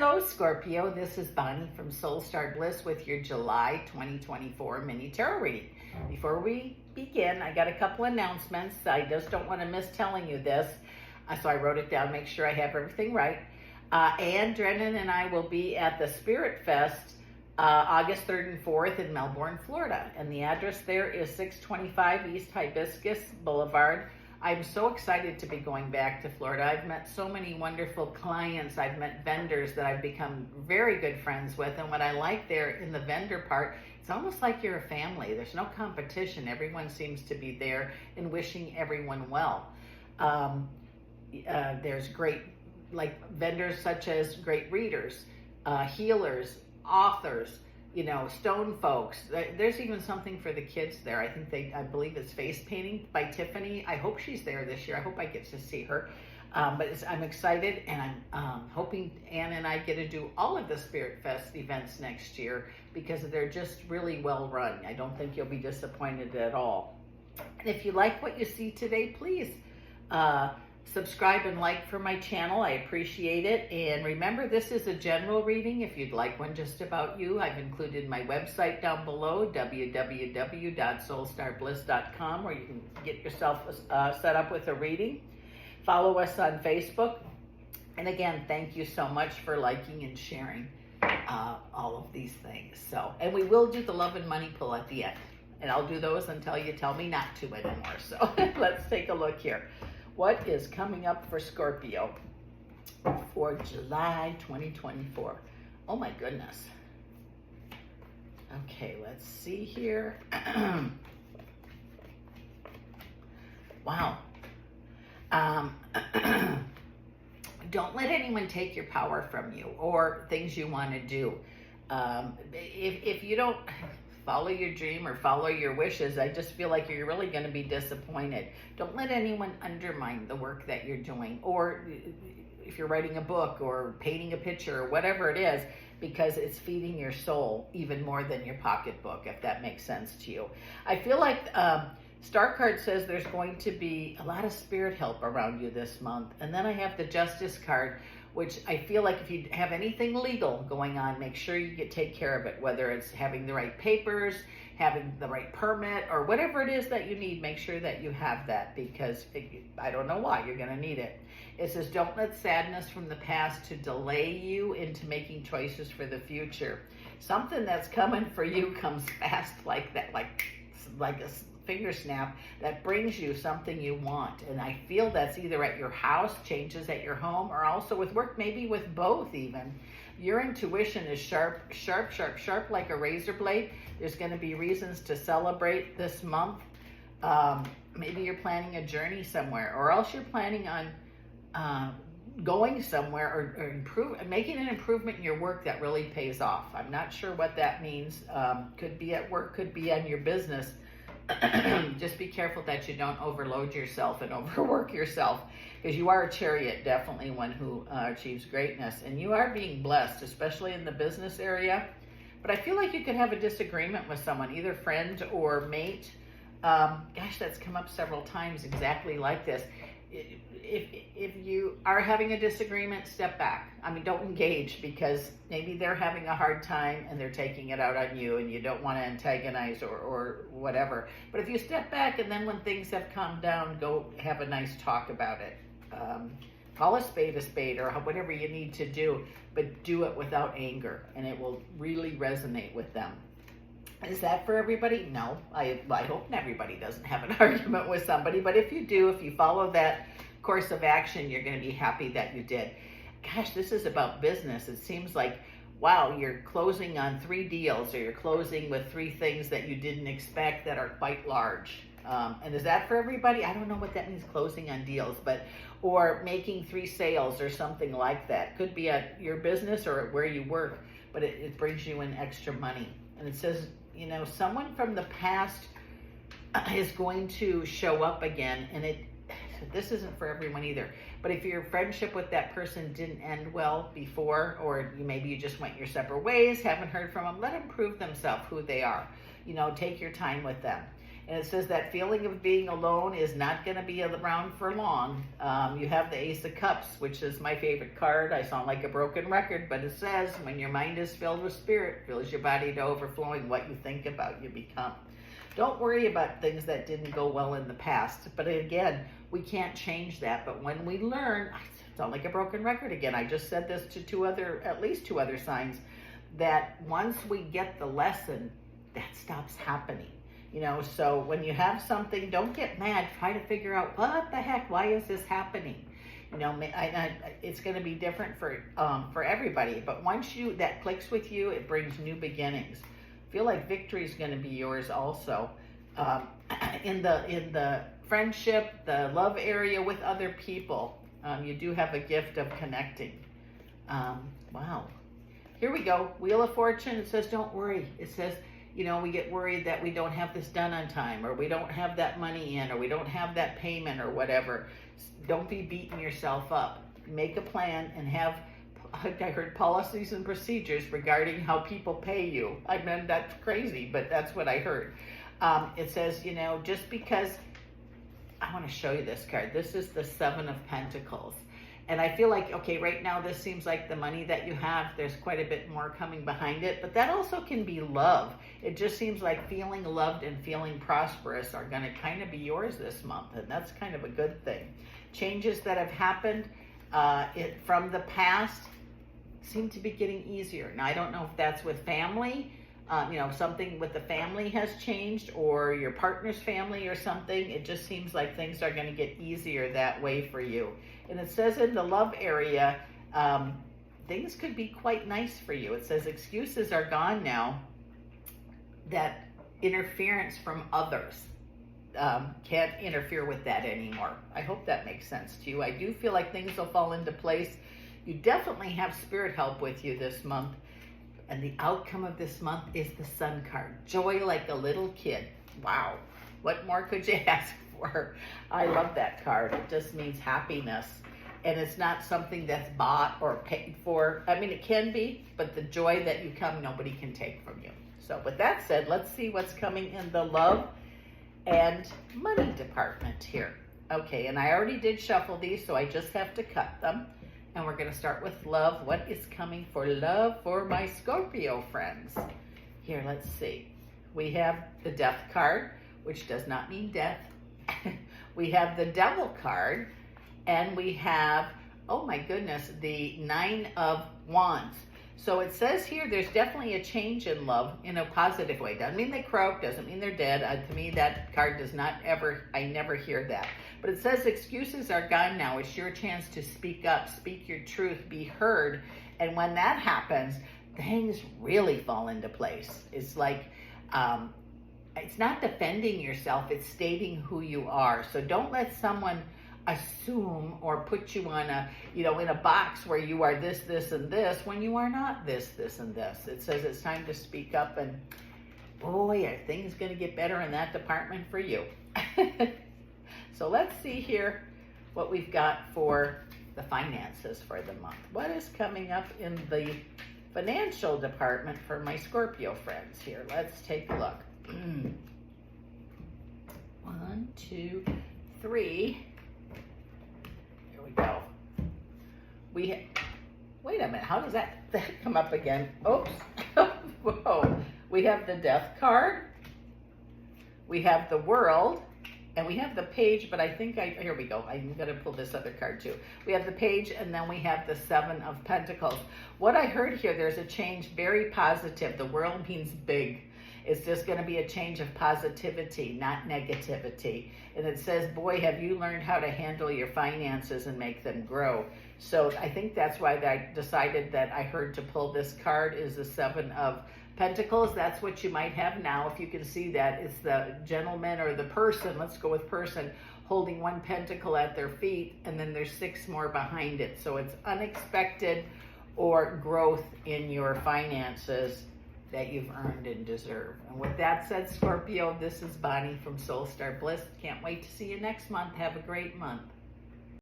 Hello, Scorpio. This is Bonnie from Soul Star Bliss with your July 2024 mini tarot reading. Before we begin, I got a couple announcements. I just don't want to miss telling you this, so I wrote it down, make sure I have everything right. Ann Drennan and I will be at the Spirit Fest August 3rd and 4th in Melbourne, Florida. And the address there is 625 East Hibiscus Blvd. I'm so excited to be going back to Florida. I've met so many wonderful clients. I've met vendors that I've become very good friends with. And what I like there in the vendor part, it's almost like you're a family. There's no competition. Everyone seems to be there and wishing everyone well. There's great vendors such as great readers, healers, authors, stone folks. There's even something for the kids there. I believe it's face painting by Tiffany. I hope she's there this year. I hope I get to see her. I'm excited, and I'm hoping Ann and I get to do all of the Spirit Fest events next year because they're just really well run. I don't think you'll be disappointed at all. And if you like what you see today, please subscribe and like for my channel. I appreciate it. And remember, this is a general reading. If you'd like one just about you, I've included my website down below, www.soulstarbliss.com, where you can get yourself set up with a reading. Follow us on Facebook. And again, thank you so much for liking and sharing all of these things. And we will do the love and money pull at the end. And I'll do those until you tell me not to anymore. So let's take a look here. What is coming up for Scorpio for July 2024? Oh my goodness. Okay, let's see here. Wow. Don't let anyone take your power from you or things you want to do. If you don't follow your dream or follow your wishes, I just feel like you're really going to be disappointed. Don't let anyone undermine the work that you're doing, or if you're writing a book or painting a picture or whatever it is, because it's feeding your soul even more than your pocketbook, if that makes sense to you. I feel like Star card says there's going to be a lot of spirit help around you this month. And then I have the Justice card, which I feel like if you have anything legal going on, make sure you take care of it, whether it's having the right papers, having the right permit, or whatever it is that you need. Make sure that you have that, because I don't know why, you're going to need it. It says, don't let sadness from the past to delay you into making choices for the future. Something that's coming for you comes fast like that, like a finger snap, that brings you something you want. And I feel that's either at your house, changes at your home, or also with work, maybe with both even. Your intuition is sharp, sharp, sharp, sharp like a razor blade. There's going to be reasons to celebrate this month. Maybe you're planning a journey somewhere, or else you're planning on going somewhere or making an improvement in your work that really pays off. I'm not sure what that means. Could be at work, could be on your business. Just be careful that you don't overload yourself and overwork yourself, because you are a Chariot, definitely one who achieves greatness, and you are being blessed, especially in the business area. But I feel like you could have a disagreement with someone, either friend or mate. Gosh, that's come up several times exactly like this. If you are having a disagreement, step back. I mean, don't engage, because maybe they're having a hard time and they're taking it out on you, and you don't want to antagonize or whatever. But if you step back, and then when things have calmed down, go have a nice talk about it. Call a spade, or whatever you need to do, but do it without anger, and it will really resonate with them. Is that for everybody? No. I hope everybody doesn't have an argument with somebody, but if you do, if you follow that course of action, you're going to be happy that you did. Gosh, this is about business. It seems like, wow, you're closing on 3 deals, or you're closing with 3 things that you didn't expect that are quite large. And is that for everybody? I don't know what that means, closing on deals, or making 3 sales or something like that. Could be at your business or where you work, but it brings you in extra money. And it says, someone from the past is going to show up again, and this isn't for everyone either, but if your friendship with that person didn't end well before, or maybe you just went your separate ways, haven't heard from them, let them prove themselves who they are. Take your time with them. And it says that feeling of being alone is not going to be around for long. You have the Ace of Cups, which is my favorite card. I sound like a broken record, but it says when your mind is filled with spirit, fills your body to overflowing, what you think about, you become. Don't worry about things that didn't go well in the past. But again, we can't change that. But when we learn, I sound like a broken record again. I just said this to at least two other signs, that once we get the lesson, that stops happening. You know, so when you have something, don't get mad. Try to figure out, what the heck, why is this happening? You know, it's going to be different for everybody. But once that clicks with you, it brings new beginnings. Feel like victory is going to be yours also. In the friendship, the love area with other people, you do have a gift of connecting. Wow. Here we go. Wheel of Fortune. It says, don't worry. It says, you know, we get worried that we don't have this done on time, or we don't have that money in, or we don't have that payment, or whatever. Don't be beating yourself up. Make a plan and have, I heard, policies and procedures regarding how people pay you. I mean, that's crazy, but that's what I heard. It says, you know, just because, I want to show you this card. This is the Seven of Pentacles. And I feel like, okay, right now this seems like the money that you have, there's quite a bit more coming behind it, but that also can be love. It just seems like feeling loved and feeling prosperous are going to kind of be yours this month, and that's kind of a good thing. Changes that have happened from the past seem to be getting easier. Now, I don't know if that's with family, you know, something with the family has changed, or your partner's family or something. It just seems like things are going to get easier that way for you. And it says in the love area, things could be quite nice for you. It says excuses are gone now. That interference from others can't interfere with that anymore. I hope that makes sense to you. I do feel like things will fall into place. You definitely have spirit help with you this month. And the outcome of this month is the Sun card. Joy like a little kid. Wow. What more could you ask for? I love that card. It just means happiness. And it's not something that's bought or paid for. I mean, it can be, but the joy that you come, nobody can take from you. So with that said, let's see what's coming in the love and money department here. Okay, and I already did shuffle these, so I just have to cut them. And we're going to start with love. What is coming for love for my Scorpio friends? Here, let's see. We have the Death card, which does not mean death. We have the Devil card, and we have, oh my goodness, the Nine of Wands. So it says here there's definitely a change in love in a positive way. Doesn't mean they croak, doesn't mean they're dead. To me, that card does not ever, I never hear that. But it says excuses are gone now. It's your chance to speak up, speak your truth, be heard. And when that happens, things really fall into place. It's like, it's not defending yourself, it's stating who you are. So don't let someone assume or put you on a, you know, in a box where you are this, this, and this, when you are not this, this, and this. It says it's time to speak up, and boy, are things going to get better in that department for you. So let's see here what we've got for the finances for the month. What is coming up in the financial department for my Scorpio friends here? Let's take a look. 1, 2, 3. Here we go. Wait a minute. How does that come up again? Oops. Whoa. We have the Death card. We have the World. And we have the Page, but I think here we go. I'm going to pull this other card too. We have the Page, and then we have the Seven of Pentacles. What I heard here, there's a change, very positive. The World means big. It's just going to be a change of positivity, not negativity. And it says, boy, have you learned how to handle your finances and make them grow. So I think that's why I decided that I heard to pull this card is the Seven of Pentacles. That's what you might have now. If you can see that, it's the gentleman or the person, let's go with person, holding one pentacle at their feet, and then there's 6 more behind it. So it's unexpected or growth in your finances that you've earned and deserve. And with that said, Scorpio, this is Bonnie from Soul Star Bliss. Can't wait to see you next month. Have a great month.